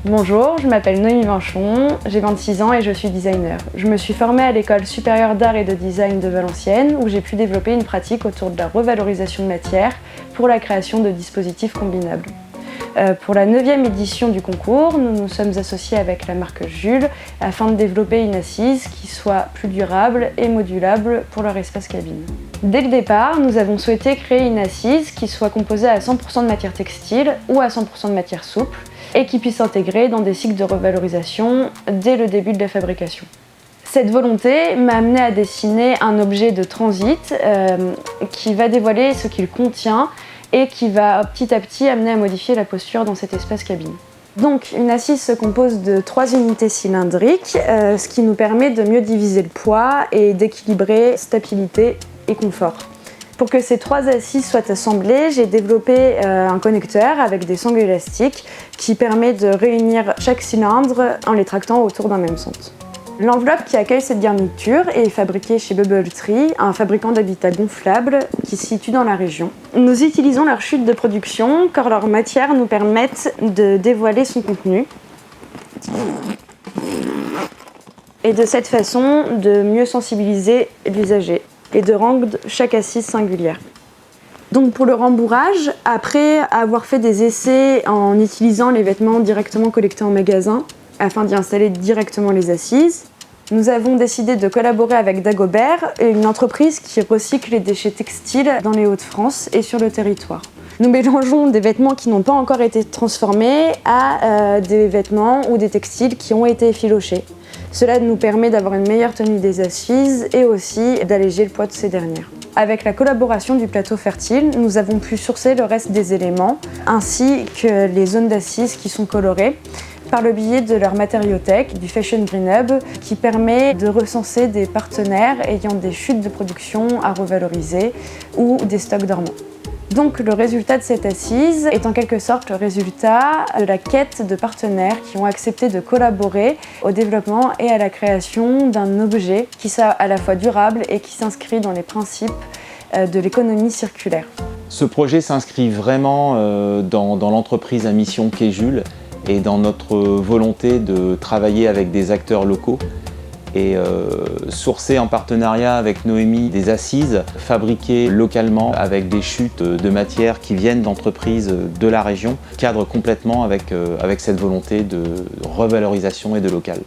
Bonjour, je m'appelle Noémie Vinchon, j'ai 26 ans et je suis designer. Je me suis formée à l'École supérieure d'art et de design de Valenciennes où j'ai pu développer une pratique autour de la revalorisation de matière pour la création de dispositifs combinables. Pour la 9e édition du concours, nous nous sommes associés avec la marque Jules afin de développer une assise qui soit plus durable et modulable pour leur espace cabine. Dès le départ, nous avons souhaité créer une assise qui soit composée à 100% de matière textile ou à 100% de matière souple et qui puisse s'intégrer dans des cycles de revalorisation dès le début de la fabrication. Cette volonté m'a amenée à dessiner un objet de transit qui va dévoiler ce qu'il contient et qui va petit à petit amener à modifier la posture dans cet espace cabine. Donc une assise se compose de 3 unités cylindriques, ce qui nous permet de mieux diviser le poids et d'équilibrer stabilité et confort. Pour que ces 3 assises soient assemblées, j'ai développé un connecteur avec des sangles élastiques qui permet de réunir chaque cylindre en les tractant autour d'un même centre. L'enveloppe qui accueille cette garniture est fabriquée chez Bubble Tree, un fabricant d'habitats gonflables qui se situe dans la région. Nous utilisons leur chute de production car leurs matières nous permettent de dévoiler son contenu et de cette façon de mieux sensibiliser l'usager et de rendre chaque assise singulière. Donc pour le rembourrage, après avoir fait des essais en utilisant les vêtements directement collectés en magasin afin d'y installer directement les assises, nous avons décidé de collaborer avec Dagobert, une entreprise qui recycle les déchets textiles dans les Hauts-de-France et sur le territoire. Nous mélangeons des vêtements qui n'ont pas encore été transformés à des vêtements ou des textiles qui ont été effilochés. Cela nous permet d'avoir une meilleure tenue des assises et aussi d'alléger le poids de ces dernières. Avec la collaboration du plateau fertile, nous avons pu sourcer le reste des éléments, ainsi que les zones d'assises qui sont colorées, par le biais de leur matériothèque, du Fashion Green Hub, qui permet de recenser des partenaires ayant des chutes de production à revaloriser ou des stocks dormants. Donc le résultat de cette assise est en quelque sorte le résultat de la quête de partenaires qui ont accepté de collaborer au développement et à la création d'un objet qui soit à la fois durable et qui s'inscrit dans les principes de l'économie circulaire. Ce projet s'inscrit vraiment dans l'entreprise à mission qu'est Jules et dans notre volonté de travailler avec des acteurs locaux et sourcer en partenariat avec Noémie des assises fabriquées localement avec des chutes de matières qui viennent d'entreprises de la région, cadre complètement avec cette volonté de revalorisation et de local.